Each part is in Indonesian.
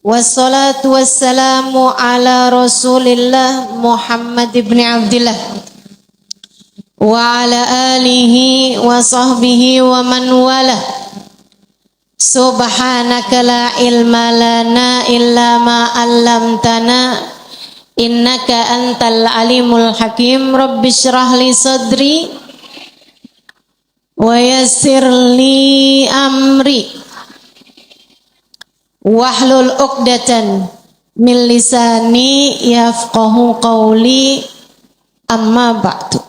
Wassalatu wassalamu ala Rasulillah Muhammad ibn Abdillah wa ala alihi wa sahbihi wa man wala. Subhanaka la ilma lana illa ma 'allamtana innaka antal alimul hakim. Rabbi shrah li sadri wa yassir li amri wahlul 'uqdatan min lisani yafqahu qawli, amma ba'du.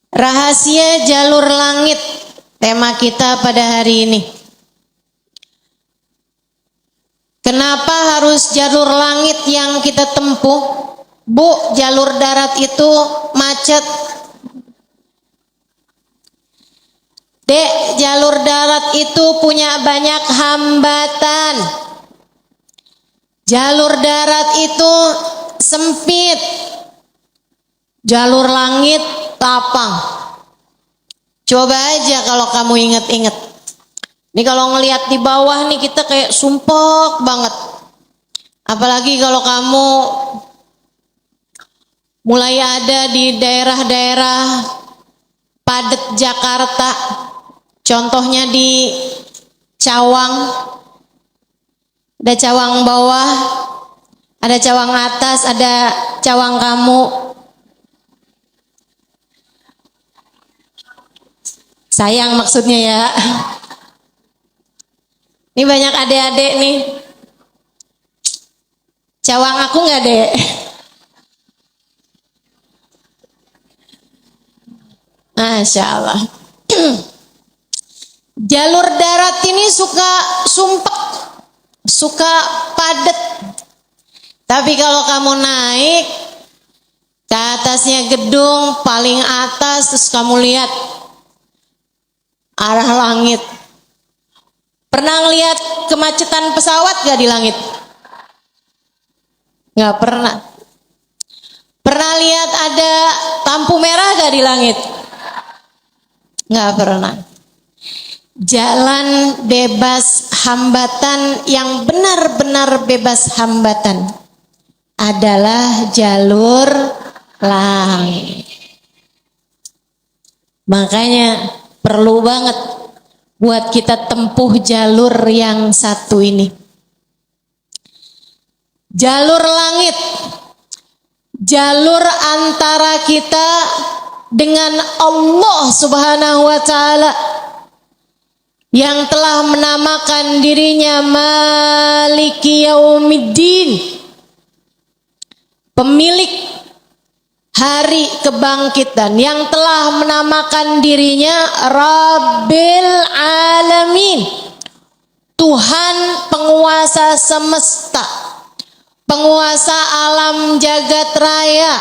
Rahasia jalur langit, tema kita pada hari ini. Kenapa harus jalur langit yang kita tempuh? Bu, jalur darat itu macet. Dek, jalur darat itu punya banyak hambatan. Jalur darat itu sempit. Jalur langit lapang. Coba aja kalau kamu inget-inget. Ini kalau ngelihat di bawah nih kita kayak sumpek banget. Apalagi kalau kamu mulai ada di daerah-daerah padat Jakarta. Contohnya di Cawang, ada Cawang bawah, ada Cawang atas, ada Cawang kamu. Sayang maksudnya ya. Ini banyak adik-adik nih. Cawang aku nggak, Dek? Masya Allah. Jalur darat ini suka sumpek, suka padat. Tapi kalau kamu naik ke atasnya gedung paling atas, terus kamu lihat arah langit. Pernah ngelihat kemacetan pesawat gak di langit? Gak pernah. Pernah lihat ada lampu merah gak di langit? Gak pernah. Jalan bebas hambatan, yang benar-benar bebas hambatan adalah jalur langit. Makanya perlu banget buat kita tempuh jalur yang satu ini. Jalur langit, jalur antara kita dengan Allah Subhanahu wa Ta'ala, yang telah menamakan dirinya Maliki Yaumiddin, pemilik hari kebangkitan, yang telah menamakan dirinya Rabbil Alamin, Tuhan penguasa semesta, penguasa alam jagat raya,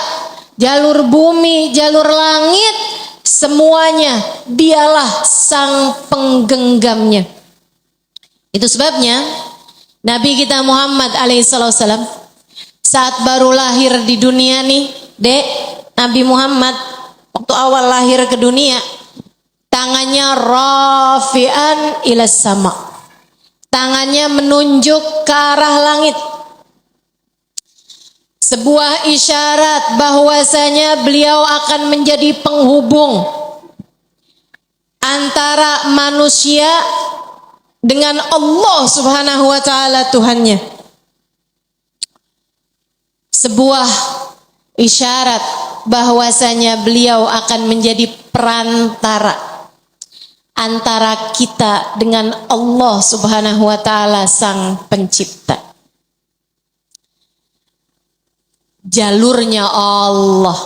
jalur bumi, jalur langit, semuanya dialah sang penggenggamnya. Itu sebabnya Nabi kita Muhammad alaihissalam saat baru lahir di dunia nih, Dek, Nabi Muhammad waktu awal lahir ke dunia, tangannya rafi'an ilas sama, tangannya menunjuk ke arah langit. Sebuah isyarat bahwasanya beliau akan menjadi penghubung antara manusia dengan Allah Subhanahu wa Ta'ala Tuhannya. Sebuah isyarat bahwasanya beliau akan menjadi perantara antara kita dengan Allah Subhanahu wa Ta'ala Sang Pencipta. Jalurnya Allah,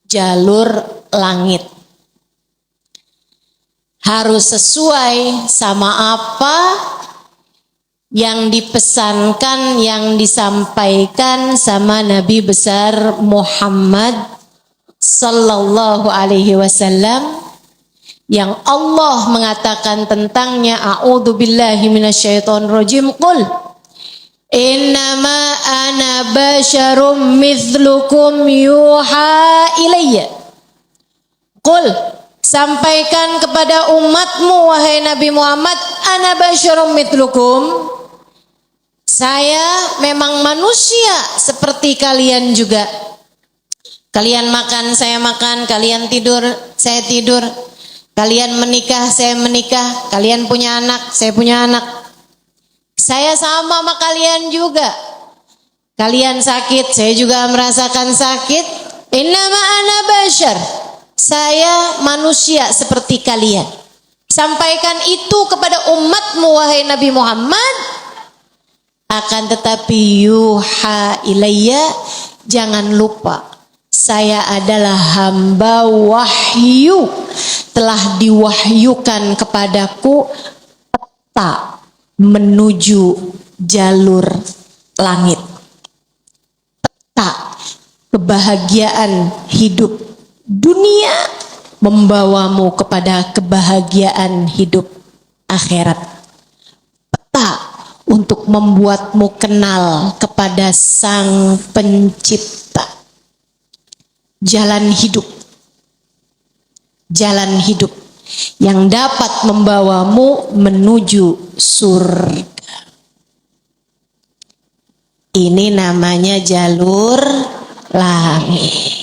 jalur langit, harus sesuai sama apa yang dipesankan, yang disampaikan sama Nabi besar Muhammad sallallahu alaihi wasallam, yang Allah mengatakan tentangnya, a'udzubillahi minasyaitonirrajim, qul innama ana basyarum mithlukum yuha ilayya. Qul, sampaikan kepada umatmu wahai Nabi Muhammad, ana basyarum mithlukum, Saya memang manusia seperti kalian juga. Kalian makan, saya makan. Kalian tidur, saya tidur. Kalian menikah, saya menikah. Kalian punya anak, saya punya anak. Saya sama kalian juga. Kalian sakit, saya juga merasakan sakit. Innama ana bashar. Saya manusia seperti kalian. Sampaikan itu kepada umatmu wahai Nabi Muhammad. Akan tetapi yuha ilayya, jangan lupa saya adalah hamba wahyu, telah diwahyukan kepadaku peta menuju jalur langit, peta kebahagiaan hidup dunia membawamu kepada kebahagiaan hidup akhirat, peta untuk membuatmu kenal kepada Sang Pencipta. Jalan hidup yang dapat membawamu menuju surga. Ini namanya jalur langit.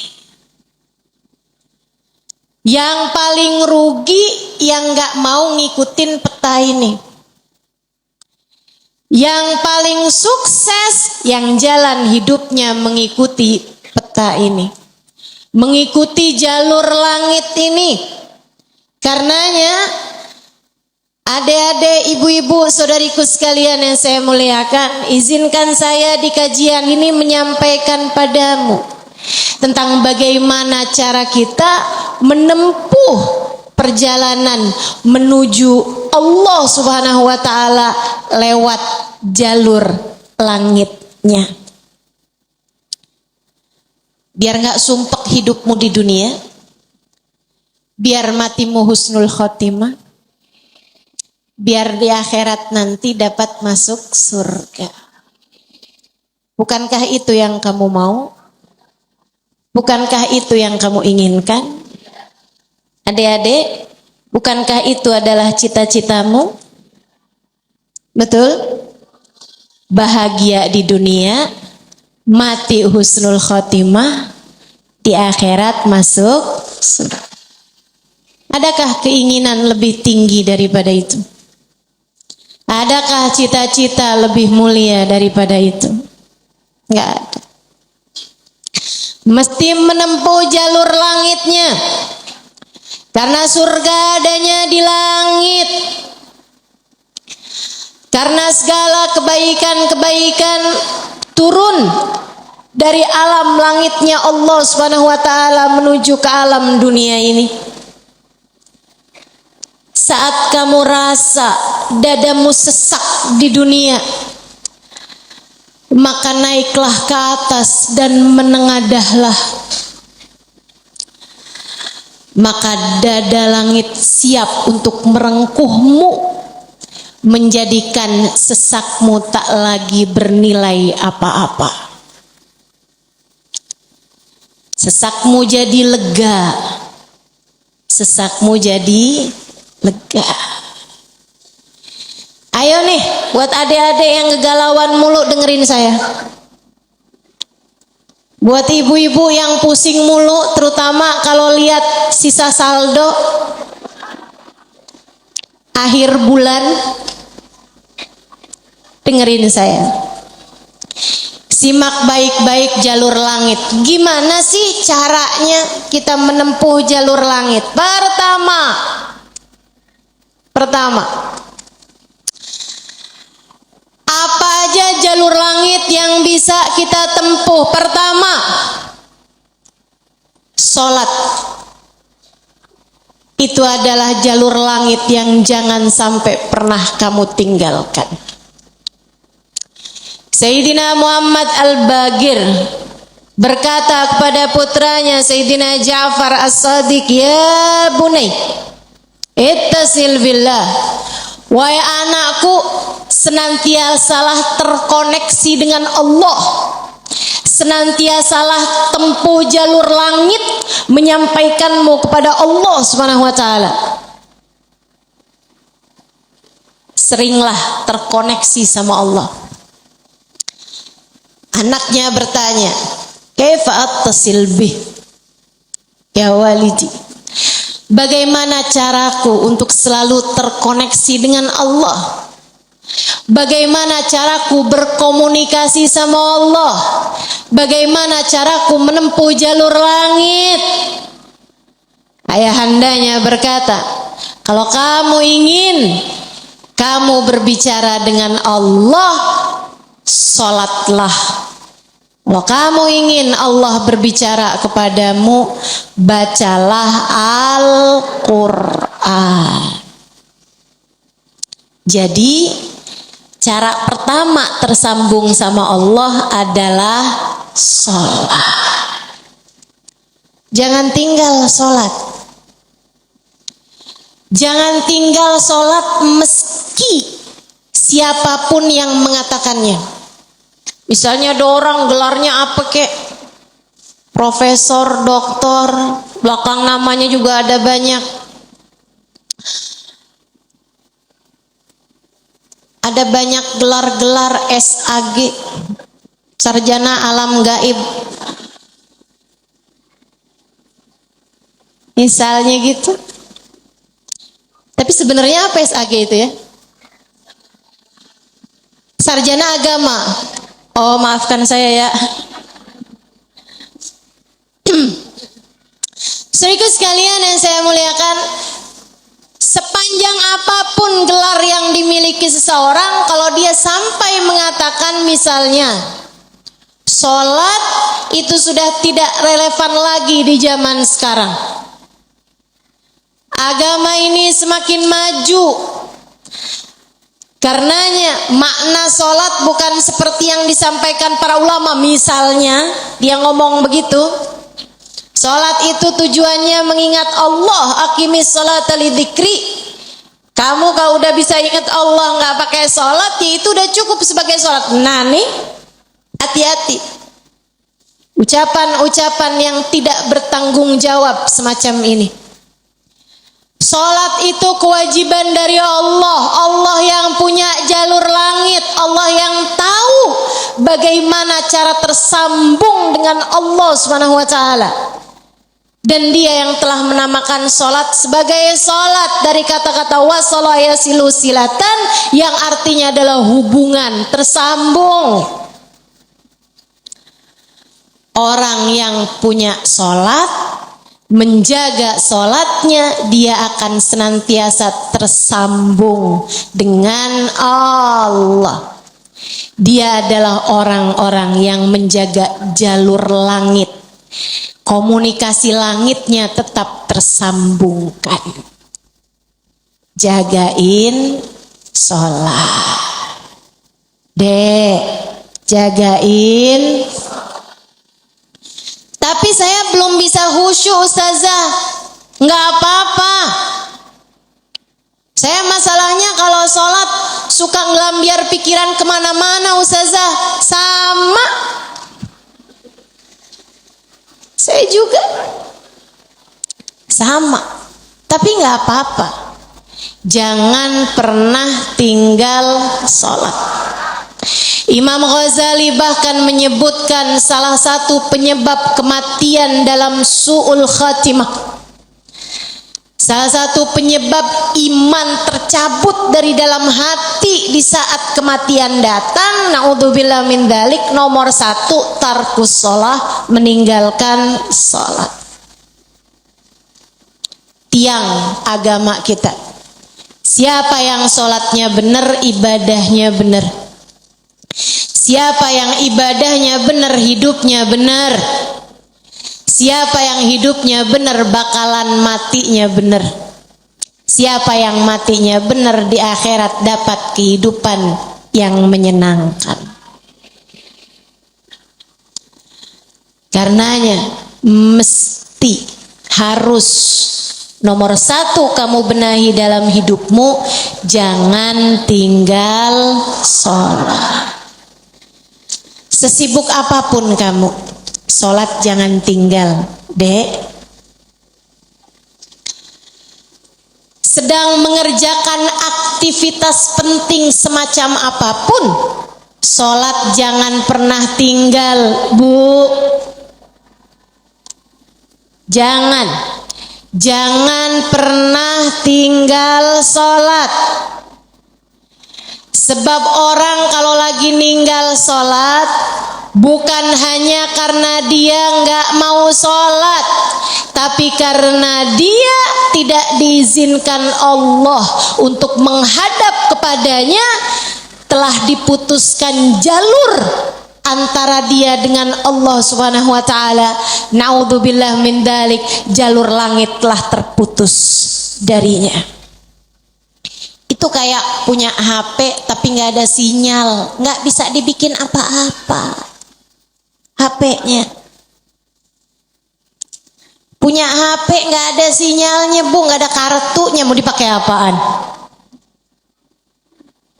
Yang paling rugi yang gak mau ngikutin peta ini. Yang paling sukses yang jalan hidupnya mengikuti peta ini, mengikuti jalur langit ini. Karenanya adik-adik, ibu-ibu, saudariku sekalian yang saya muliakan, izinkan saya di kajian ini menyampaikan padamu tentang bagaimana cara kita menempuh perjalanan menuju Allah Subhanahu wa taala lewat jalur langitnya. Biar gak sumpek hidupmu di dunia, biar matimu husnul khotimah, biar di akhirat nanti dapat masuk surga. Bukankah itu yang kamu mau? Bukankah itu yang kamu inginkan? Adik-adik, bukankah itu adalah cita-citamu? Betul? Bahagia di dunia, mati husnul khotimah, di akhirat masuk surga. Adakah keinginan lebih tinggi daripada itu? Adakah cita-cita lebih mulia daripada itu? Enggak ada. Mesti menempuh jalur langitnya. Karena surga adanya di langit. Karena segala kebaikan-kebaikan turun dari alam langitnya Allah Subhanahu wa taala menuju ke alam dunia ini. Saat kamu rasa dadamu sesak di dunia, maka naiklah ke atas dan menengadahlah. Maka dada langit siap untuk merengkuhmu, menjadikan sesakmu tak lagi bernilai apa-apa. Sesakmu jadi lega. Sesakmu jadi lega. Ayo nih, buat adik-adik yang kegalauan mulu dengerin saya. Buat ibu-ibu yang pusing mulu, terutama kalau lihat sisa saldo akhir bulan, dengerin saya. Simak baik-baik jalur langit. Gimana sih caranya kita menempuh jalur langit? Pertama, apa aja jalur langit yang bisa kita tempuh? Pertama, sholat. Itu adalah jalur langit yang jangan sampai pernah kamu tinggalkan. Sayyidina Muhammad Al-Bagir berkata kepada putranya Sayyidina Ja'far As-Sadiq, "Ya bunai, ittasil billah." Wahai anakku, senantiasalah terkoneksi dengan Allah. Senantiasalah tempuh jalur langit menyampaikanmu kepada Allah Subhanahu wa taala. Seringlah terkoneksi sama Allah. Anaknya bertanya, "Kaifa attasil bih ya walidi?" Bagaimana caraku untuk selalu terkoneksi dengan Allah? Bagaimana caraku berkomunikasi sama Allah? Bagaimana caraku menempuh jalur langit? Ayahandanya berkata, kalau kamu ingin kamu berbicara dengan Allah, sholatlah. Kalau kamu ingin Allah berbicara kepadamu, bacalah Al-Quran. Jadi cara pertama tersambung sama Allah adalah sholat. Jangan tinggal sholat. Jangan tinggal sholat meski siapapun yang mengatakannya. Misalnya ada orang gelarnya apa kek? Profesor, doktor, belakang namanya juga ada banyak. Ada banyak gelar-gelar SAG, sarjana alam gaib. Misalnya gitu. Tapi sebenarnya apa SAG itu ya? Sarjana agama. Oh, maafkan saya ya. Saudaraku sekalian yang saya muliakan, sepanjang apapun gelar yang dimiliki seseorang, kalau dia sampai mengatakan misalnya sholat, itu sudah tidak relevan lagi di zaman sekarang. Agama ini semakin maju. Karenanya makna sholat bukan seperti yang disampaikan para ulama. Misalnya dia ngomong begitu, sholat itu tujuannya mengingat Allah. Aqimis sholata lidzikri. Kamu kalau udah bisa ingat Allah nggak pakai sholat, ya itu udah cukup sebagai sholat. Nah nih, hati-hati. Ucapan-ucapan yang tidak bertanggung jawab semacam ini. Sholat itu kewajiban dari Allah. Allah yang punya jalur langit. Allah yang tahu bagaimana cara tersambung dengan Allah Subhanahu wa ta'ala. Dan dia yang telah menamakan sholat sebagai sholat dari kata-kata wasala yasilu silatan, yang artinya adalah hubungan, tersambung. Orang yang punya sholat, menjaga sholatnya, dia akan senantiasa tersambung dengan Allah. Dia adalah orang-orang yang menjaga jalur langit. Komunikasi langitnya tetap tersambungkan. Jagain sholat. Dek, jagain. Tapi saya belum bisa khusyuk ustazah. Nggak apa-apa. Saya masalahnya kalau sholat suka ngelambiar pikiran kemana-mana ustazah. Sama. Saya juga. Sama. Tapi nggak apa-apa. Jangan pernah tinggal sholat. Imam Ghazali bahkan menyebutkan salah satu penyebab kematian dalam su'ul khatimah. Salah satu penyebab iman tercabut dari dalam hati di saat kematian datang, naudzubillah min dzalik, nomor 1 tarkus shalah, meninggalkan salat. Tiang agama kita. Siapa yang salatnya benar, ibadahnya benar. Siapa yang ibadahnya benar, hidupnya benar. Siapa yang hidupnya benar, bakalan matinya benar. Siapa yang matinya benar, di akhirat dapat kehidupan yang menyenangkan. Karenanya mesti harus nomor 1 kamu benahi dalam hidupmu, jangan tinggal sholat. Sesibuk apapun kamu, sholat jangan tinggal, dek. Sedang mengerjakan aktivitas penting semacam apapun, Sholat jangan pernah tinggal, Bu. Jangan pernah tinggal sholat. Sebab orang kalau lagi ninggal sholat, bukan hanya karena dia nggak mau sholat, tapi karena dia tidak diizinkan Allah untuk menghadap kepadanya, telah diputuskan jalur antara dia dengan Allah Subhanahu wa taala. Naudzubillah min dalik, jalur langit telah terputus darinya. Itu kayak punya HP tapi nggak ada sinyal, nggak bisa dibikin apa-apa HP-nya. Punya HP nggak ada sinyalnya, Bu, nggak ada kartunya, mau dipakai apaan?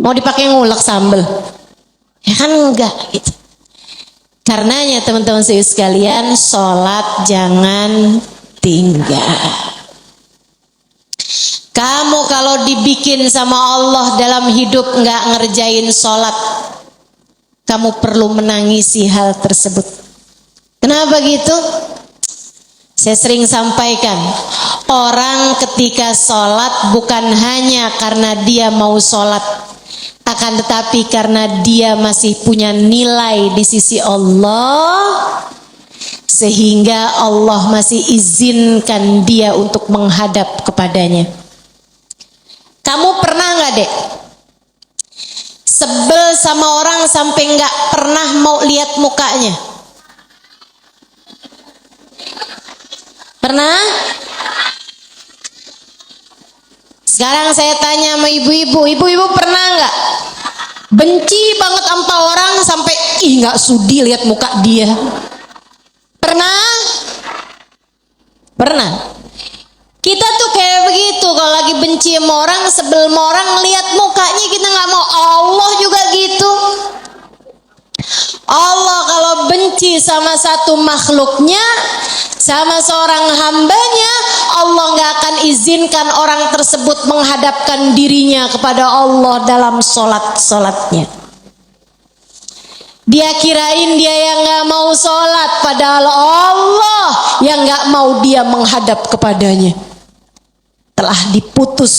Mau dipakai ngulek sambel? Ya kan enggak gitu. Karenanya teman-teman sekalian, sholat jangan tinggal. Kamu kalau dibikin sama Allah dalam hidup nggak ngerjain sholat, kamu perlu menangisi hal tersebut. Kenapa gitu? Saya sering sampaikan, orang ketika sholat bukan hanya karena dia mau sholat, akan tetapi karena dia masih punya nilai di sisi Allah, sehingga Allah masih izinkan dia untuk menghadap kepadanya. Kamu pernah nggak, Dek, sebel sama orang sampai nggak pernah mau lihat mukanya? Pernah? Sekarang saya tanya sama ibu-ibu, ibu-ibu pernah nggak benci banget sama orang sampai nggak sudi lihat muka dia? Pernah? Pernah. Kita tuh kayak begitu, kalau lagi benci sama orang, sebel sama orang, lihat mukanya kita nggak mau. Allah juga gitu. Allah kalau benci sama satu makhluknya, sama seorang hambanya, Allah nggak akan izinkan orang tersebut menghadapkan dirinya kepada Allah dalam sholatnya. Dia kirain dia yang nggak mau sholat, padahal Allah yang nggak mau dia menghadap kepadanya. Telah diputus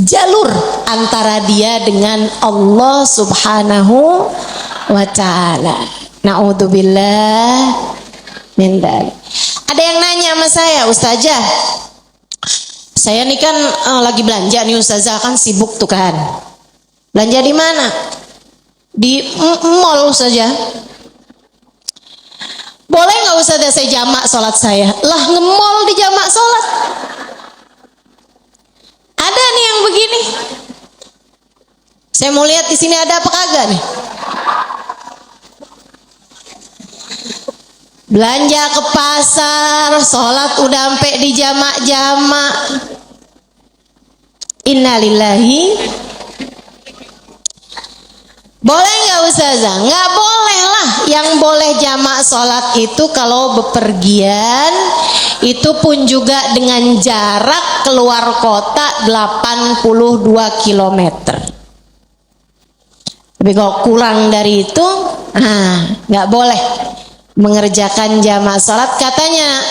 jalur antara dia dengan Allah Subhanahu wa ta'ala. Na'udzubillah min dzalik. Ada yang nanya sama saya, Ustazah, saya nih kan lagi belanja nih Ustazah, kan sibuk tuh kan. Belanja di mana? Di mall Ustazah. Boleh nggak Ustazah saya jamak sholat saya? Lah, nge-mall di jamak sholat? Ada nih yang begini. Saya mau lihat di sini ada apa kagak nih. Belanja ke pasar, sholat udah sampai di jamak-jamak. Innalillahi. Boleh nggak Ustazah? Nggak boleh lah. Yang boleh jamak sholat itu kalau bepergian, itu pun juga dengan jarak keluar kota 82 km. Tapi kalau kurang dari itu, nggak boleh mengerjakan jamak sholat. Katanya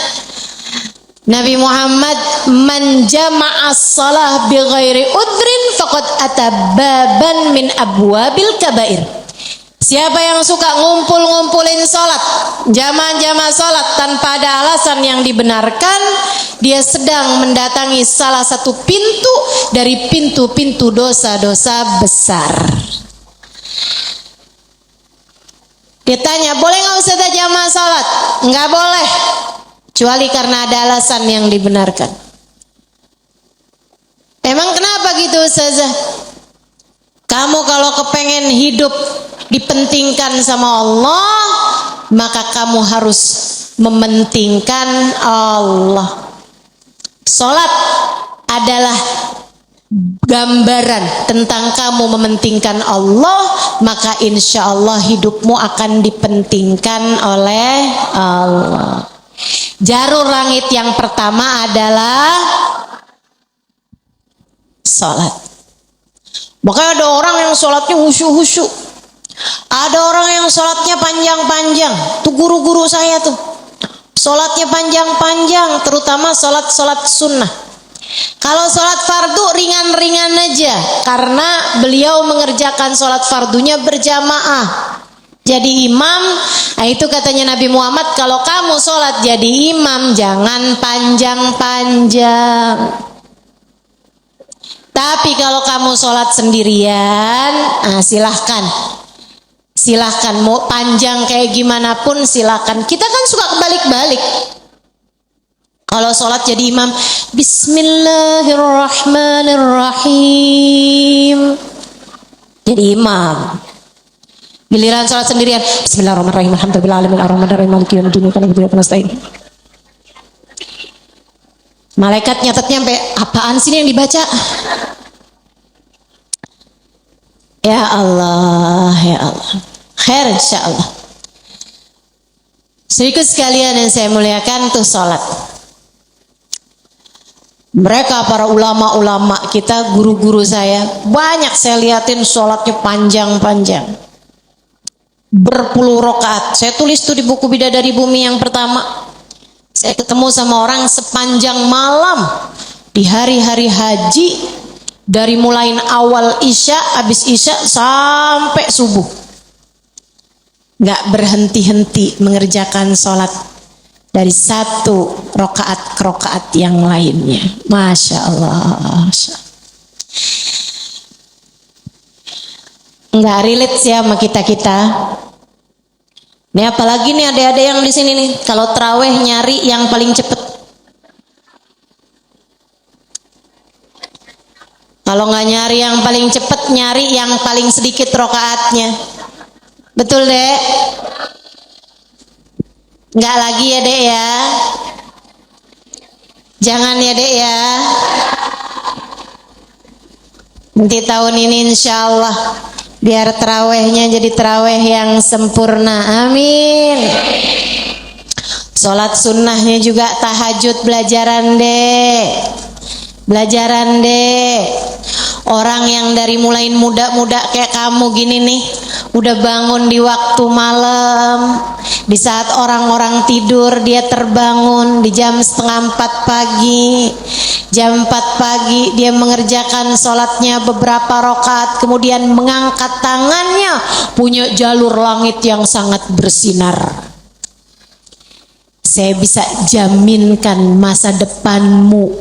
Nabi Muhammad, man jama'as shalah bi ghairi udrin faqad atababan min abwabil kabair. Siapa yang suka ngumpulin sholat, jamaah sholat tanpa ada alasan yang dibenarkan, dia sedang mendatangi salah satu pintu dari pintu-pintu dosa-dosa besar. Dia tanya, boleh nggak Ustazah jamaah sholat? Nggak boleh, kecuali karena ada alasan yang dibenarkan. Emang kenapa gitu Ustazah? Kamu kalau kepengen hidup dipentingkan sama Allah, maka kamu harus mementingkan Allah. Sholat adalah gambaran tentang kamu mementingkan Allah, maka insya Allah hidupmu akan dipentingkan oleh Allah. Jalur langit yang pertama adalah sholat. Makanya ada orang yang sholatnya khusyuk-khusyuk, Ada orang yang sholatnya panjang-panjang. Tuh guru-guru saya tuh. Sholatnya panjang-panjang, terutama sholat sunnah. Kalau sholat fardu ringan-ringan aja, karena beliau mengerjakan sholat fardunya berjamaah. Jadi imam, nah itu katanya Nabi Muhammad, kalau kamu sholat jadi imam jangan panjang-panjang. Tapi kalau kamu sholat sendirian, nah silahkan mau panjang kayak gimana pun silahkan. Kita kan suka kebalik-balik. Kalau sholat jadi imam, Bismillahirrahmanirrahim, jadi imam. Giliran sholat sendirian, Bismillahirrahmanirrahim, alhamdulillahirabbil alamin, maliki yaumiddin, iyyaka na'budu wa iyyaka nasta'in. Malaikat nyatetnya sampai apaan sih yang dibaca? Ya Allah, ya Allah. Khair insyaallah. Sedikit sekalian yang saya muliakan tuh sholat. Mereka para ulama-ulama kita, guru-guru saya, banyak saya liatin sholatnya panjang-panjang. Berpuluh rakaat. Saya tulis tuh di buku Bidadari Bumi yang pertama. Saya ketemu sama orang sepanjang malam di hari-hari haji, dari mulai awal isya, habis isya sampai subuh. Nggak berhenti-henti mengerjakan sholat dari satu rakaat ke rakaat yang lainnya. Masya Allah. Nggak relate sih sama kita-kita. Ini apalagi nih adik-adik yang di sini nih, kalau terawih nyari yang paling cepet. Kalau nggak nyari yang paling cepet, nyari yang paling sedikit rokaatnya. Betul dek? Nggak lagi ya dek ya? Jangan ya dek ya? Nanti tahun ini insya Allah biar terawihnya jadi terawih yang sempurna, amin. Sholat sunnahnya juga tahajud, belajaran deh. Orang yang dari mulai muda-muda kayak kamu gini nih, udah bangun di waktu malam, di saat orang-orang tidur dia terbangun di jam 3:30 pagi. Jam 4 pagi dia mengerjakan sholatnya beberapa rakaat, kemudian mengangkat tangannya, punya jalur langit yang sangat bersinar. Saya bisa jaminkan masa depanmu,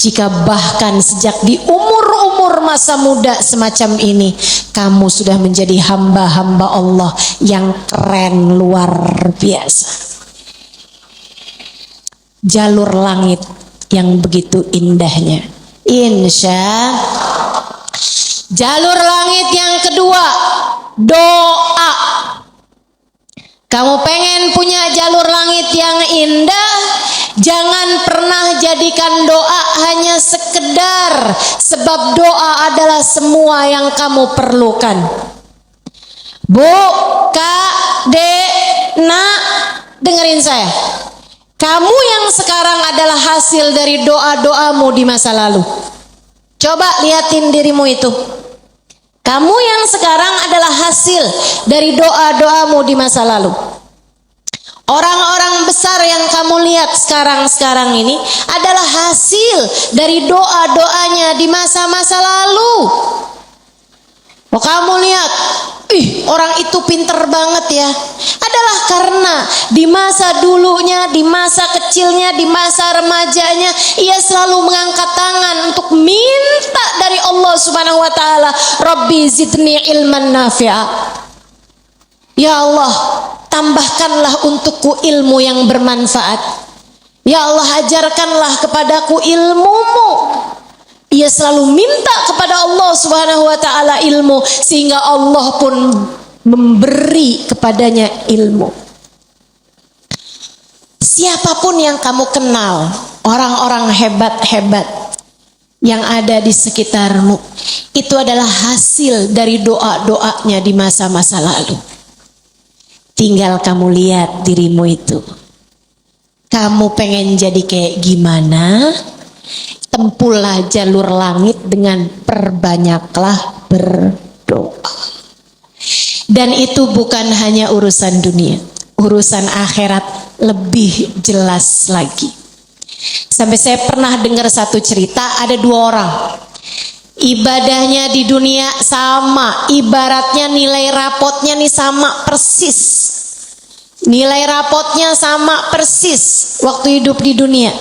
jika bahkan sejak di umur-umur masa muda semacam ini kamu sudah menjadi hamba-hamba Allah yang keren luar biasa. Jalur langit yang begitu indahnya, insya. Jalur langit yang kedua, doa. Kamu pengen punya jalur langit yang indah, jangan pernah jadikan doa hanya sekedar, sebab doa adalah semua yang kamu perlukan. Bu, Kak, Dek, Nak, dengerin saya. Kamu yang sekarang adalah hasil dari doa-doamu di masa lalu. Coba liatin dirimu itu. Kamu yang sekarang adalah hasil dari doa-doamu di masa lalu. Orang-orang besar yang kamu lihat sekarang ini adalah hasil dari doa-doanya di masa-masa lalu. Oh, kamu lihat, orang itu pinter banget ya. Adalah karena di masa dulunya, di masa kecilnya, di masa remajanya, ia selalu mengangkat tangan untuk minta dari Allah Subhanahu wa taala, Rabbi zidni ilman nafi'a. Ya Allah, tambahkanlah untukku ilmu yang bermanfaat. Ya Allah, ajarkanlah kepadaku ilmumu. Ia selalu minta kepada Allah Subhanahu wa taala ilmu, sehingga Allah pun memberi kepadanya ilmu. Siapapun yang kamu kenal, orang-orang hebat-hebat yang ada di sekitarmu, itu adalah hasil dari doa-doanya di masa-masa lalu. Tinggal kamu lihat dirimu itu. Kamu pengen jadi kayak gimana? Tempuhlah jalur langit dengan perbanyaklah berdoa. Dan itu bukan hanya urusan dunia, urusan akhirat lebih jelas lagi. Sampai saya pernah dengar satu cerita, ada dua orang. Ibadahnya di dunia sama, ibaratnya nilai rapotnya nih sama persis. Nilai rapotnya sama persis waktu hidup di dunia.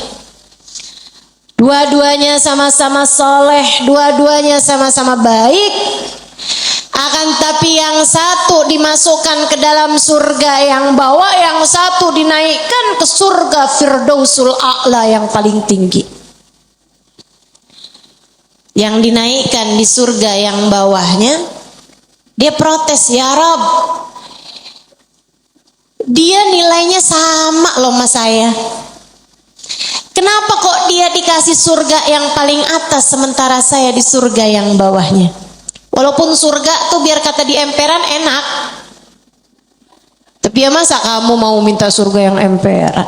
Dua-duanya sama-sama soleh, dua-duanya sama-sama baik. Akan tapi yang satu dimasukkan ke dalam surga yang bawah, yang satu dinaikkan ke surga Firdausul A'la yang paling tinggi. Yang dinaikkan di surga yang bawahnya, dia protes, "Ya Rob, dia nilainya sama loh sama saya. Kenapa kok dia dikasih surga yang paling atas sementara saya di surga yang bawahnya? Walaupun surga tuh biar kata di emperan enak, tapi ya masa kamu mau minta surga yang emperan?"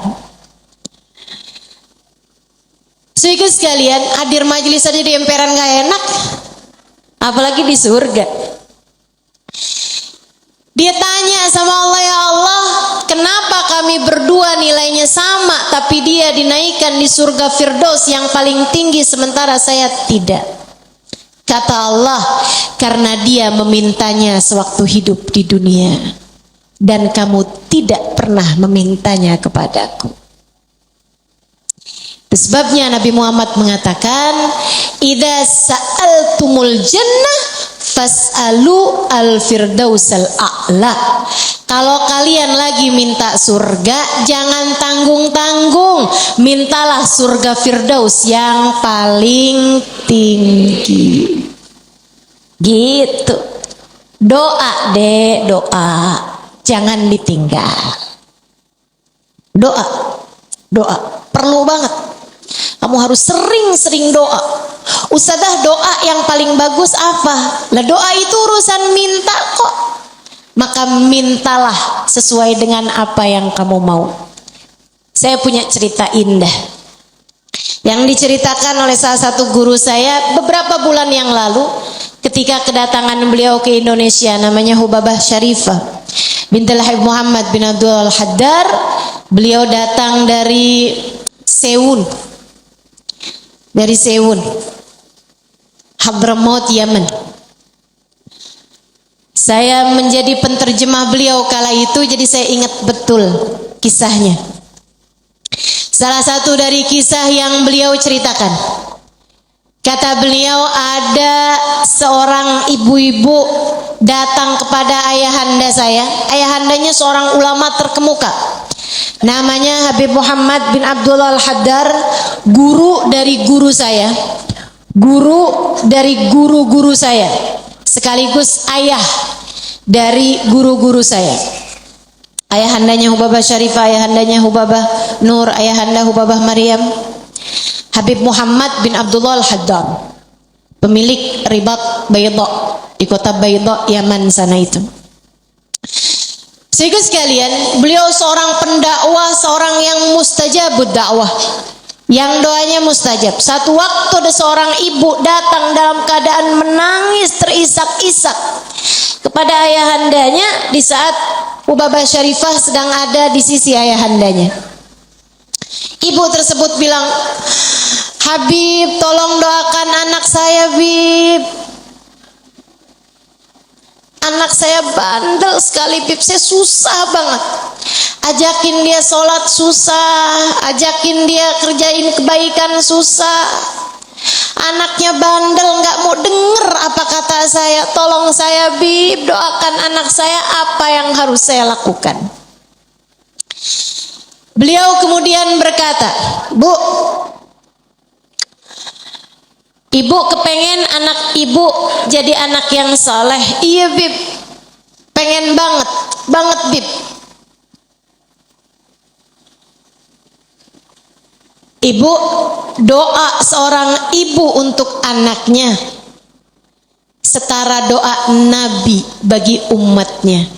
Sehingga sekalian, hadir majelis aja di emperan gak enak, apalagi di surga. Dia tanya sama Allah, "Ya Allah, kenapa kami berdua nilainya sama tapi dia dinaikkan di surga Firdaus yang paling tinggi sementara saya tidak?" Kata Allah, "Karena dia memintanya sewaktu hidup di dunia dan kamu tidak pernah memintanya kepadaku." Sebabnya Nabi Muhammad mengatakan, "Idza sa'altumul jannah fas'alu al-firdausal a'la." Kalau kalian lagi minta surga, jangan tanggung-tanggung, mintalah surga Firdaus yang paling tinggi. Gitu. Doa deh, doa. Jangan ditinggal. Doa. Doa. Perlu banget. Kamu harus sering-sering doa. Ustadzah, doa yang paling bagus apa? Lah doa itu urusan minta kok. Maka mintalah sesuai dengan apa yang kamu mau. Saya punya cerita indah yang diceritakan oleh salah satu guru saya beberapa bulan yang lalu ketika kedatangan beliau ke Indonesia, namanya Hubabah Syarifah bintul Habib Muhammad bin Abdul Haddar. Beliau datang dari Sewun, Hadramaut, Yaman. Saya menjadi penterjemah beliau kala itu, jadi saya ingat betul kisahnya. Salah satu dari kisah yang beliau ceritakan, kata beliau, ada seorang ibu-ibu datang kepada ayahanda saya. Ayahandanya seorang ulama terkemuka, namanya Habib Muhammad bin Abdullah Al-Haddar, guru dari guru saya, guru dari guru-guru saya, sekaligus ayah dari guru-guru saya. Ayahandanya Hubabah Syarifah, ayahandanya Hubabah Nur, ayahanda Hubabah Maryam. Habib Muhammad bin Abdullah Al-Haddar, pemilik Ribat Bayda di kota Bayda, Yaman sana itu. Sehingga sekalian, beliau seorang pendakwah, seorang yang mustajabud dakwah, yang doanya mustajab. Satu waktu ada seorang ibu datang dalam keadaan menangis terisak-isak kepada ayahandanya di saat Hubabah Syarifah sedang ada di sisi ayahandanya. Ibu tersebut bilang, "Habib, tolong doakan anak saya, Bib. Anak saya bandel sekali, Bib. Saya susah banget. Ajakin dia sholat susah, ajakin dia kerjain kebaikan susah. Anaknya bandel, nggak mau denger apa kata saya. Tolong saya, Bib, doakan anak saya, apa yang harus saya lakukan?" Beliau kemudian berkata, "Bu, ibu kepengen anak ibu jadi anak yang soleh." "Iya, Bib, pengen banget, banget, Bib." Ibu, doa seorang ibu untuk anaknya setara doa Nabi bagi umatnya.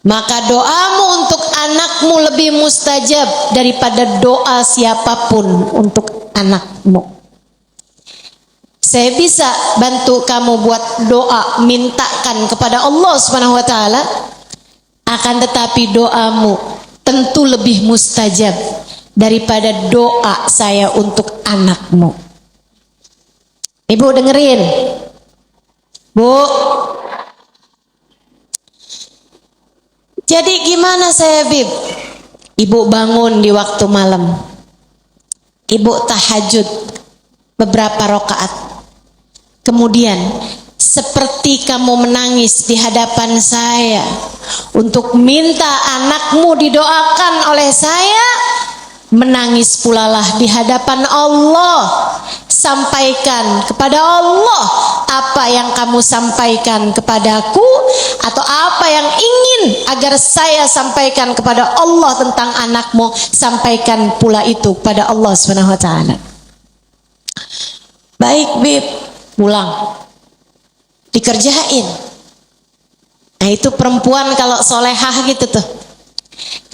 Maka doamu untuk anakmu lebih mustajab daripada doa siapapun untuk anakmu. Saya bisa bantu kamu buat doa, mintakan kepada Allah Subhanahu wa taala. Akan tetapi doamu tentu lebih mustajab daripada doa saya untuk anakmu. Ibu dengerin. Bu. Jadi gimana saya, Bib? Ibu bangun di waktu malam. Ibu tahajud beberapa rakaat. Kemudian seperti kamu menangis di hadapan saya untuk minta anakmu didoakan oleh saya, menangis pulalah di hadapan Allah. Sampaikan kepada Allah apa yang kamu sampaikan kepadaku, atau apa yang ingin agar saya sampaikan kepada Allah tentang anakmu, sampaikan pula itu kepada Allah Subhanahu wa taala. Baik, Bib. Pulang, dikerjain. Nah, itu perempuan kalau solehah gitu tuh.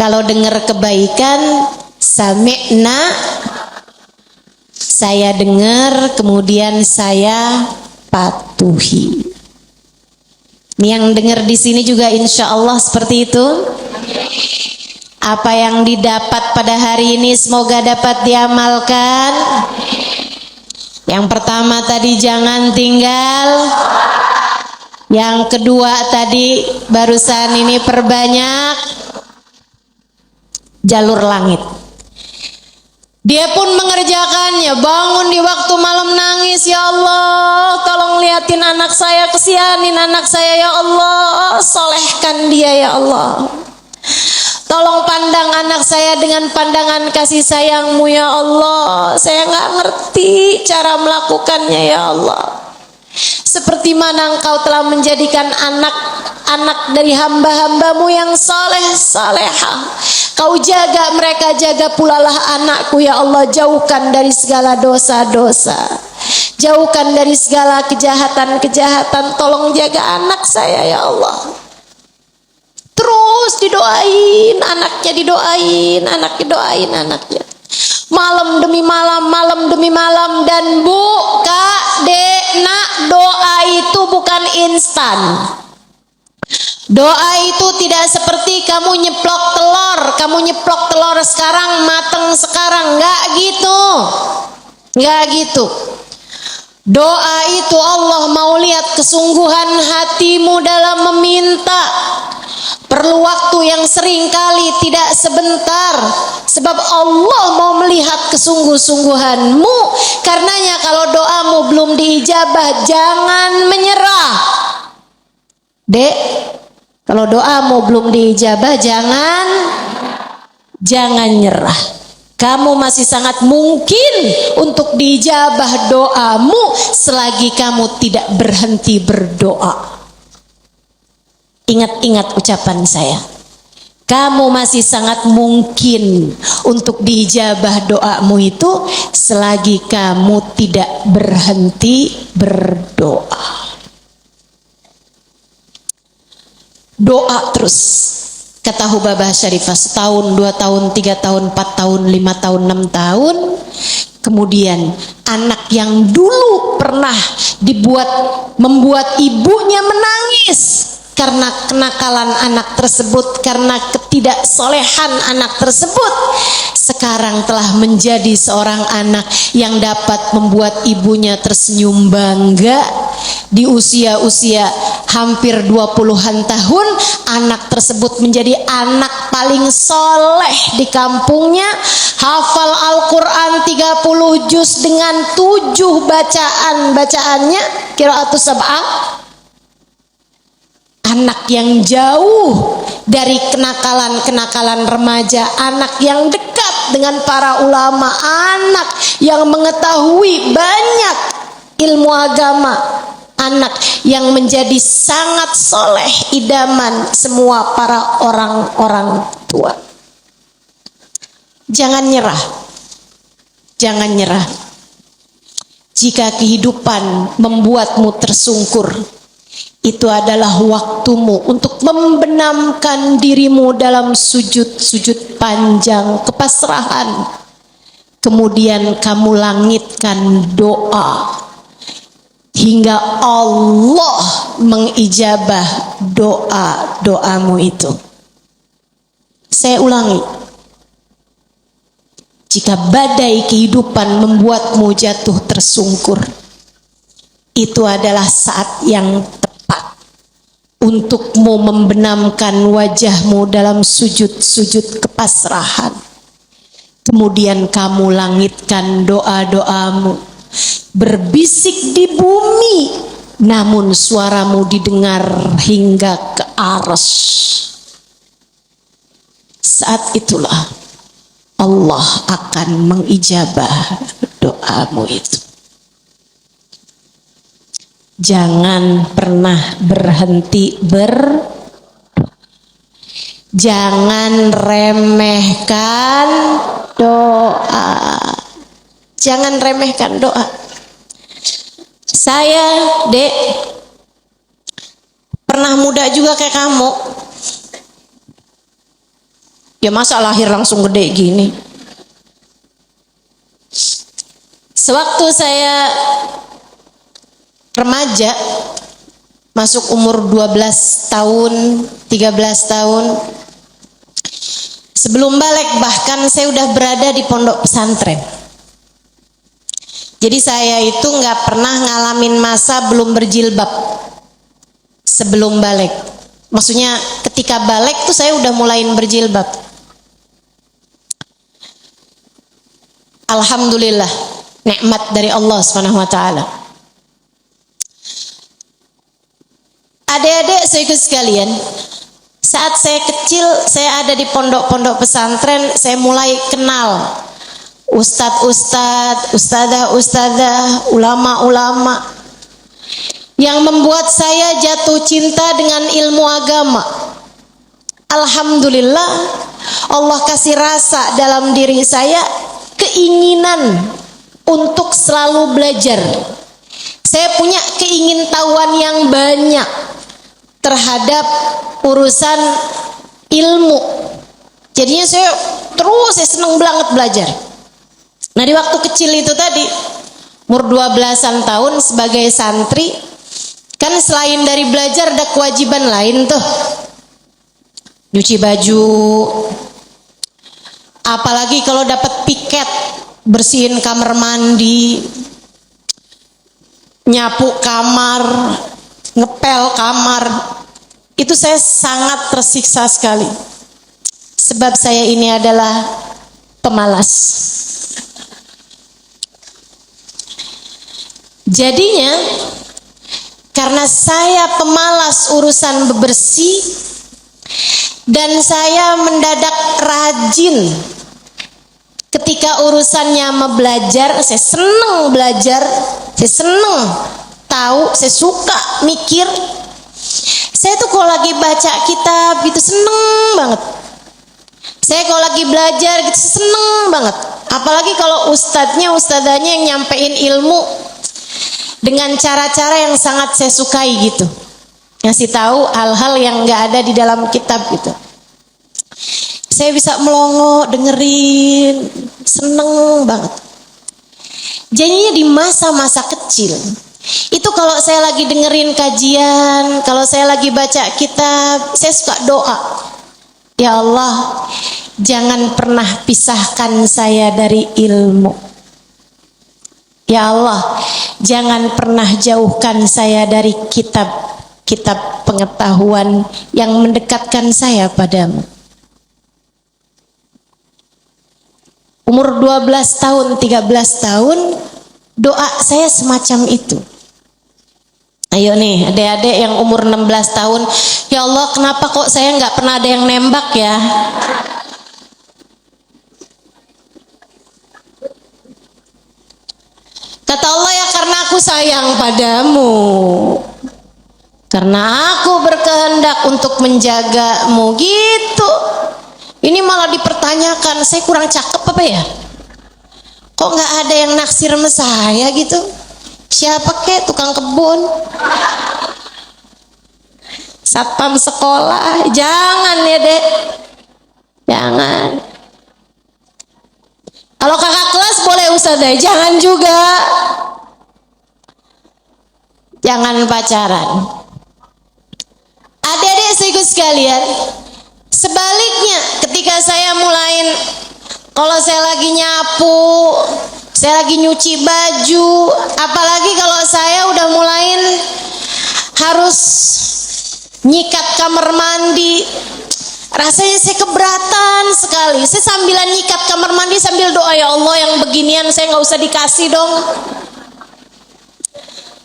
Kalau dengar kebaikan, sami'na, saya dengar, kemudian saya patuhi. Yang dengar di sini juga insya Allah seperti itu. Apa yang didapat pada hari ini semoga dapat diamalkan. Yang pertama tadi jangan tinggal. Yang kedua tadi barusan ini perbanyak jalur langit. Dia pun mengerjakannya, bangun di waktu malam nangis, ya Allah, tolong liatin anak saya, kesianin anak saya ya Allah, solehkan dia ya Allah. Tolong pandang anak saya dengan pandangan kasih sayang-Mu ya Allah. Saya nggak ngerti cara melakukannya ya Allah. Seperti mana Engkau telah menjadikan anak-anak dari hamba-hamba-Mu yang soleh salehah. Kau jaga mereka, jaga pulalah anakku ya Allah. Jauhkan dari segala dosa-dosa, jauhkan dari segala kejahatan-kejahatan. Tolong jaga anak saya ya Allah. Terus didoain anaknya, didoain anaknya. Malam demi malam, malam demi malam. Dan Bu, Kak, Dek, Nak, doa itu bukan instan. Doa itu tidak seperti kamu nyeplok telur. Kamu nyeplok telur sekarang, mateng sekarang. Enggak gitu. Enggak gitu. Doa itu Allah mau lihat kesungguhan hatimu dalam meminta. Perlu waktu yang sering kali tidak sebentar. Sebab Allah mau melihat kesungguh-sungguhanmu. Karenanya kalau doamu belum diijabah, jangan menyerah. Dek, kalau doamu belum diijabah, jangan nyerah. Kamu masih sangat mungkin untuk diijabah doamu selagi kamu tidak berhenti berdoa. Ingat-ingat ucapan saya. Kamu masih sangat mungkin untuk diijabah doamu itu selagi kamu tidak berhenti berdoa. Doa terus. Kata Hubabah Syarifah, setahun, 2 tahun, 3 tahun, 4 tahun, 5 tahun, 6 tahun. Kemudian anak yang dulu pernah membuat ibunya menangis karena kenakalan anak tersebut, karena ketidaksolehan anak tersebut, sekarang telah menjadi seorang anak yang dapat membuat ibunya tersenyum bangga. Di usia-usia hampir 20-an tahun, anak tersebut menjadi anak paling soleh di kampungnya, hafal Al-Quran 30 juz dengan 7 bacaannya, qiraatus sab'ah. Anak yang jauh dari kenakalan-kenakalan remaja, anak yang dekat dengan para ulama, anak yang mengetahui banyak ilmu agama, anak yang menjadi sangat soleh, idaman semua para orang-orang tua. Jangan nyerah, jangan nyerah. Jika kehidupan membuatmu tersungkur, itu adalah waktumu untuk membenamkan dirimu dalam sujud-sujud panjang kepasrahan. Kemudian kamu langitkan doa hingga Allah mengijabah doa-doamu itu. Saya ulangi, jika badai kehidupan membuatmu jatuh tersungkur, itu adalah saat yang tepat untukmu membenamkan wajahmu dalam sujud-sujud kepasrahan. Kemudian kamu langitkan doa-doamu, berbisik di bumi, namun suaramu didengar hingga ke arsy. Saat itulah Allah akan mengijabah doamu itu. Jangan pernah berhenti jangan remehkan doa. Jangan remehkan doa. Saya, Dek, pernah muda juga kayak kamu. Ya masa lahir langsung gede gini. Sewaktu saya remaja, masuk umur 12 tahun, 13 tahun, sebelum balik bahkan saya udah berada di pondok pesantren. Jadi saya itu nggak pernah ngalamin masa belum berjilbab sebelum balik. Maksudnya ketika balik tuh saya udah mulai berjilbab. Alhamdulillah, nikmat dari Allah Subhanahu wa taala. Adik-adik saudaraku sekalian, saat saya kecil, saya ada di pondok-pondok pesantren, saya mulai kenal ustadz-ustadz, ustadzah-ustadzah, ulama-ulama yang membuat saya jatuh cinta dengan ilmu agama. Alhamdulillah, Allah kasih rasa dalam diri saya keinginan untuk selalu belajar. Saya punya keingintahuan yang banyak terhadap urusan ilmu. Jadinya saya senang banget belajar. Nah, di waktu kecil itu tadi, umur 12-an tahun sebagai santri, kan selain dari belajar ada kewajiban lain tuh. Nyuci baju, apalagi kalau dapat piket, bersihin kamar mandi, nyapu kamar, ngepel kamar. Itu saya sangat tersiksa sekali. Sebab saya ini adalah pemalas. Jadinya karena saya pemalas urusan bebersih dan saya mendadak rajin ketika urusannya belajar, saya senang belajar, saya senang tahu, saya suka mikir. Saya tuh kalau lagi baca kitab gitu seneng banget. Saya kalau lagi belajar gitu seneng banget. Apalagi kalau ustadzanya yang nyampein ilmu dengan cara-cara yang sangat saya sukai gitu. Ngasih tahu hal-hal yang nggak ada di dalam kitab gitu. Saya bisa melongo dengerin, seneng banget. Jadinya di masa-masa kecil itu kalau saya lagi dengerin kajian, kalau saya lagi baca kitab, saya suka doa. Ya Allah, jangan pernah pisahkan saya dari ilmu. Ya Allah, jangan pernah jauhkan saya dari kitab pengetahuan yang mendekatkan saya padamu. Umur 12 tahun, 13 tahun, doa saya semacam itu. Ayo nih adik-adik yang umur 16 tahun, ya Allah kenapa kok saya nggak pernah ada yang nembak ya? Kata Allah, ya karena aku sayang padamu, karena aku berkehendak untuk menjagamu gitu. Ini malah dipertanyakan, saya kurang cakep apa ya? Kok nggak ada yang naksir sama saya gitu? Siapa kek, tukang kebun, satpam sekolah? Jangan ya dek, jangan. Kalau kakak kelas boleh ustazah, jangan juga. jangan pacaran. Adik-adik sekalian sekalian, sebaliknya ketika saya mulain, kalau saya lagi nyapu, saya lagi nyuci baju, apalagi kalau saya udah mulain harus nyikat kamar mandi, rasanya saya keberatan sekali. Saya sambilan nyikat kamar mandi sambil doa, ya Allah yang beginian saya nggak usah dikasih dong.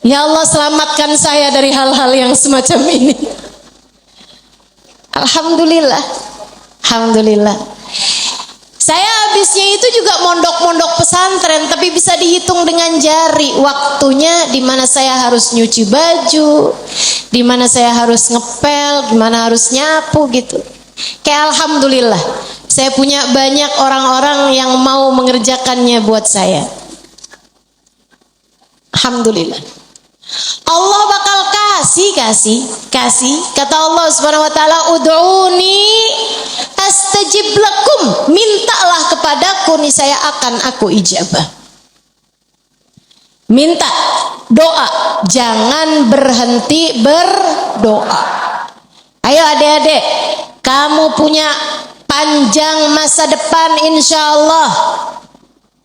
Ya Allah selamatkan saya dari hal-hal yang semacam ini. Alhamdulillah, alhamdulillah. Saya habisnya itu juga mondok-mondok pesantren, tapi bisa dihitung dengan jari waktunya di mana saya harus nyuci baju, di mana saya harus ngepel, di mana harus nyapu gitu. Kayak alhamdulillah, saya punya banyak orang-orang yang mau mengerjakannya buat saya. Alhamdulillah. Allah bakal kasih. Kata Allah Subhanahu wa taala, "Ud'uni astajib lakum." Mintalah kepadaku, niscaya akan aku ijabah. Minta, doa, jangan berhenti berdoa. Ayo adik-adik, kamu punya panjang masa depan insyaallah.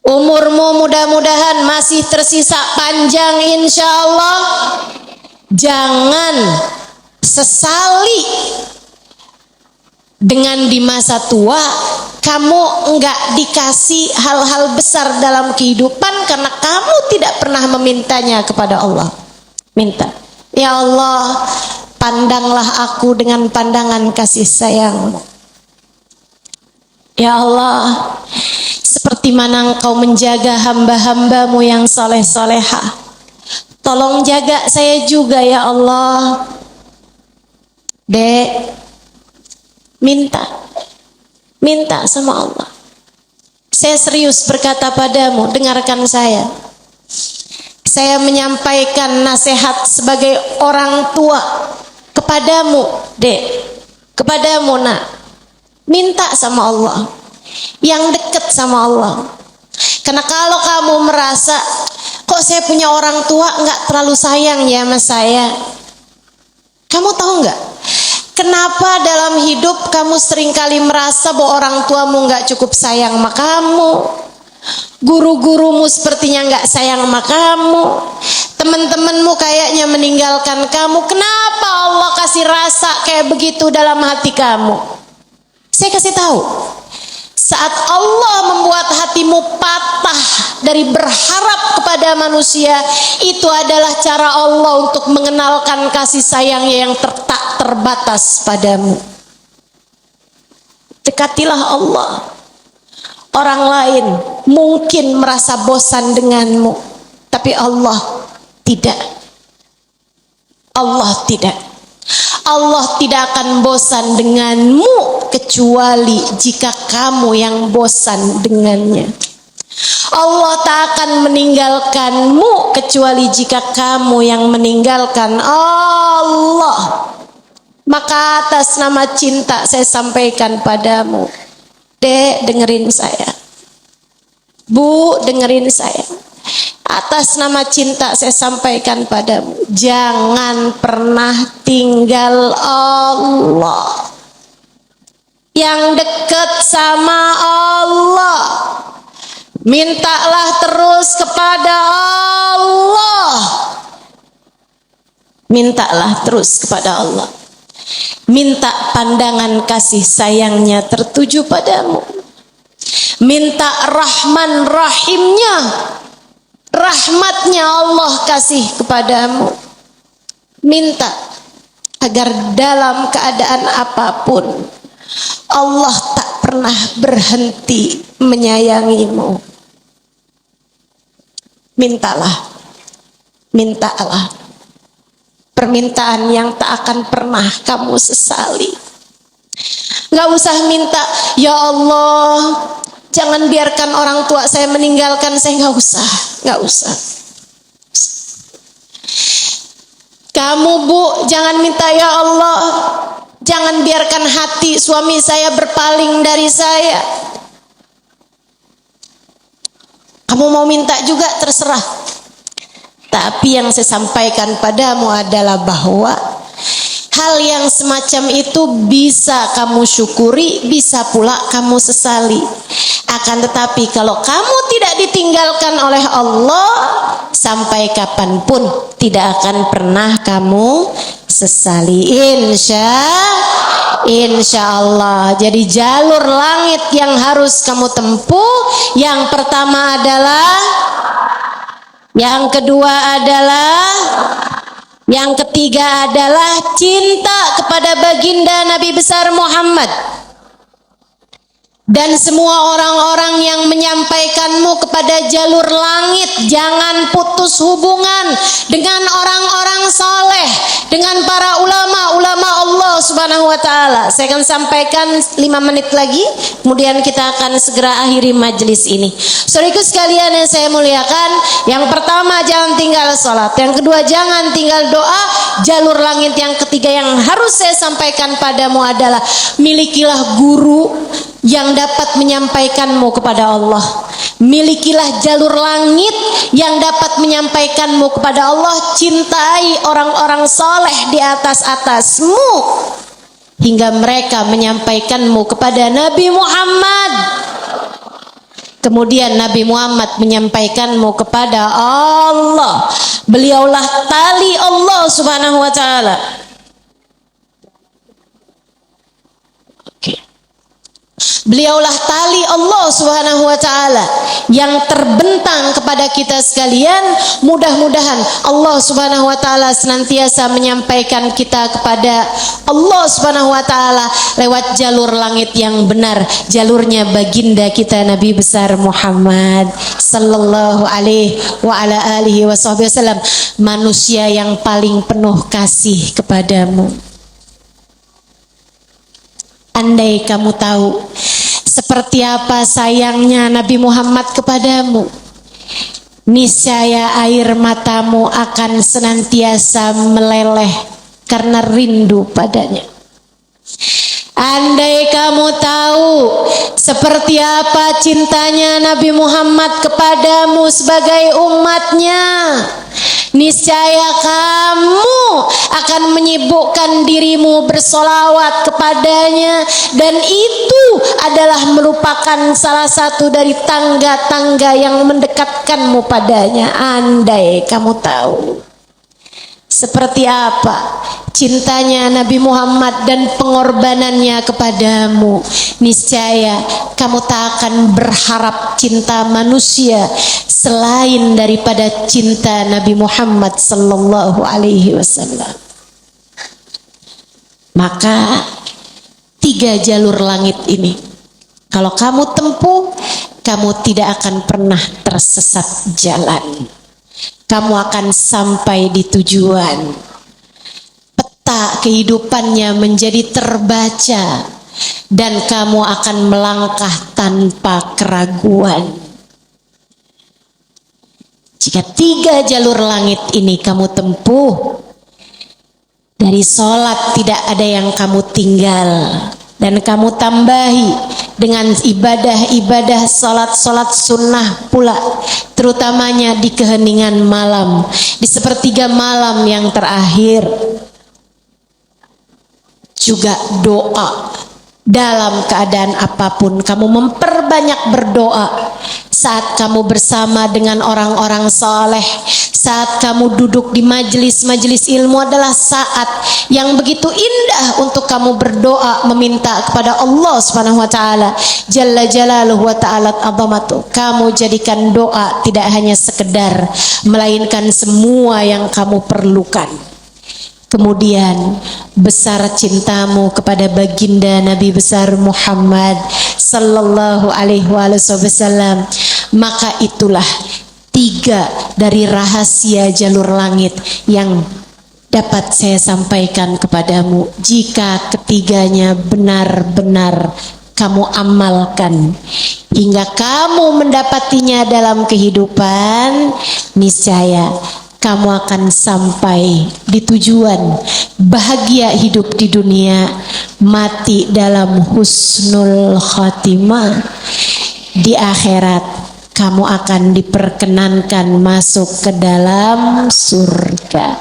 Umurmu mudah-mudahan masih tersisa panjang insyaallah. Jangan sesali dengan di masa tua kamu enggak dikasih hal-hal besar dalam kehidupan karena kamu tidak pernah memintanya kepada Allah. Minta, ya Allah, pandanglah aku dengan pandangan kasih sayang-Mu. Ya Allah, seperti mana Engkau menjaga hamba-hamba-Mu yang soleh-solehah, tolong jaga saya juga ya Allah. Dek, minta sama Allah. Saya serius berkata padamu, dengarkan saya. Saya menyampaikan nasihat sebagai orang tua kepadamu, Dek, kepadamu nak. Minta sama Allah, yang dekat sama Allah. Karena kalau kamu merasa, kok saya punya orang tua nggak terlalu sayang ya sama saya, kamu tahu nggak kenapa dalam hidup kamu seringkali merasa bahwa orang tuamu nggak cukup sayang sama kamu, guru-gurumu sepertinya nggak sayang sama kamu, teman-temanmu kayaknya meninggalkan kamu. Kenapa Allah kasih rasa kayak begitu dalam hati kamu? Saya kasih tahu, saat Allah membuat hatimu patah dari berharap kepada manusia, itu adalah cara Allah untuk mengenalkan kasih sayangnya yang tak terbatas padamu. Dekatilah Allah. Orang lain mungkin merasa bosan denganmu, tapi Allah tidak. Allah tidak. Allah tidak akan bosan denganmu kecuali jika kamu yang bosan dengannya. Allah tak akan meninggalkanmu kecuali jika kamu yang meninggalkan Allah. Maka atas nama cinta saya sampaikan padamu, Dek, dengerin saya. Bu, dengerin saya. Atas nama cinta saya sampaikan padamu, jangan pernah tinggal Allah. Yang dekat sama Allah, mintalah terus kepada Allah. Mintalah terus kepada Allah. Minta pandangan kasih sayangnya tertuju padamu. Minta Rahman Rahimnya, rahmatnya Allah kasih kepadamu. Minta agar dalam keadaan apapun Allah tak pernah berhenti menyayangimu. Mintalah, mintalah permintaan yang tak akan pernah kamu sesali. Gak usah minta, ya Allah, jangan biarkan orang tua saya meninggalkan saya. Gak usah. Kamu Bu, jangan minta, ya Allah, jangan biarkan hati suami saya berpaling dari saya. Kamu mau minta juga terserah. Tapi yang saya sampaikan padamu adalah bahwa hal yang semacam itu bisa kamu syukuri, bisa pula kamu sesali. Akan tetapi kalau kamu tidak ditinggalkan oleh Allah, sampai kapanpun tidak akan pernah kamu sesali. Insya Allah. Jadi jalur langit yang harus kamu tempuh, yang pertama adalah, yang kedua adalah, yang ketiga adalah cinta kepada baginda Nabi besar Muhammad. Dan semua orang-orang yang menyampaikanmu kepada jalur langit, jangan putus hubungan dengan orang-orang soleh, dengan para ulama-ulama Allah Subhanahu wa Ta'ala. Saya akan sampaikan 5 menit lagi, kemudian kita akan segera akhiri majelis ini. Saudaraku sekalian yang saya muliakan, yang pertama jangan tinggal sholat, yang kedua jangan tinggal doa. Jalur langit yang ketiga yang harus saya sampaikan padamu adalah milikilah guru yang dapat menyampaikanmu kepada Allah. Milikilah jalur langit yang dapat menyampaikanmu kepada Allah. Cintai orang-orang soleh di atasmu hingga mereka menyampaikanmu kepada Nabi Muhammad. Kemudian Nabi Muhammad menyampaikanmu kepada Allah. Beliaulah tali Allah Subhanahu wa Ta'ala. Beliaulah tali Allah Subhanahu wa Ta'ala yang terbentang kepada kita sekalian. Mudah-mudahan Allah Subhanahu wa Ta'ala senantiasa menyampaikan kita kepada Allah Subhanahu wa Ta'ala lewat jalur langit yang benar, jalurnya baginda kita Nabi besar Muhammad sallallahu alaihi wa ala alihi wasallam, manusia yang paling penuh kasih kepadamu. Andai kamu tahu seperti apa sayangnya Nabi Muhammad kepadamu, niscaya air matamu akan senantiasa meleleh karena rindu padanya. Andai kamu tahu seperti apa cintanya Nabi Muhammad kepadamu sebagai umatnya, niscaya kamu akan menyibukkan dirimu bersolawat kepadanya, dan itu adalah merupakan salah satu dari tangga-tangga yang mendekatkanmu padanya. Andai kamu tahu seperti apa cintanya Nabi Muhammad dan pengorbanannya kepadamu, niscaya kamu tak akan berharap cinta manusia selain daripada cinta Nabi Muhammad sallallahu alaihi wasallam. Maka 3 jalur langit ini kalau kamu tempuh, kamu tidak akan pernah tersesat jalan. Kamu akan sampai di tujuan. Peta kehidupannya menjadi terbaca dan kamu akan melangkah tanpa keraguan. Jika 3 jalur langit ini kamu tempuh, dari sholat tidak ada yang kamu tinggal, dan kamu tambahi dengan ibadah-ibadah sholat-sholat sunnah pula, terutamanya di keheningan malam, di sepertiga malam yang terakhir. Juga doa. Dalam keadaan apapun kamu memperbanyak berdoa. Saat kamu bersama dengan orang-orang saleh, saat kamu duduk di majelis-majelis ilmu adalah saat yang begitu indah untuk kamu berdoa meminta kepada Allah Subhanahu wa Ta'ala Jalla Jalaluhu wa Ta'ala azamatu. Kamu jadikan doa tidak hanya sekedar, melainkan semua yang kamu perlukan. Kemudian besar cintamu kepada baginda Nabi besar Muhammad sallallahu alaihi wasallam. Maka itulah 3 dari rahasia jalur langit yang dapat saya sampaikan kepadamu. Jika ketiganya benar-benar kamu amalkan hingga kamu mendapatinya dalam kehidupan, niscaya kamu akan sampai di tujuan, bahagia hidup di dunia, mati dalam husnul khatimah. Di akhirat kamu akan diperkenankan masuk ke dalam surga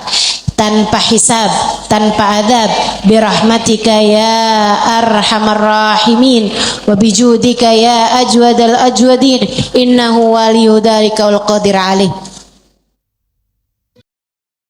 tanpa hisab, tanpa adab, birahmatika ya arhamar rahimin wa bijudika ya ajwadal ajwadin innahu waliyyu dzalika wal qadir alaih.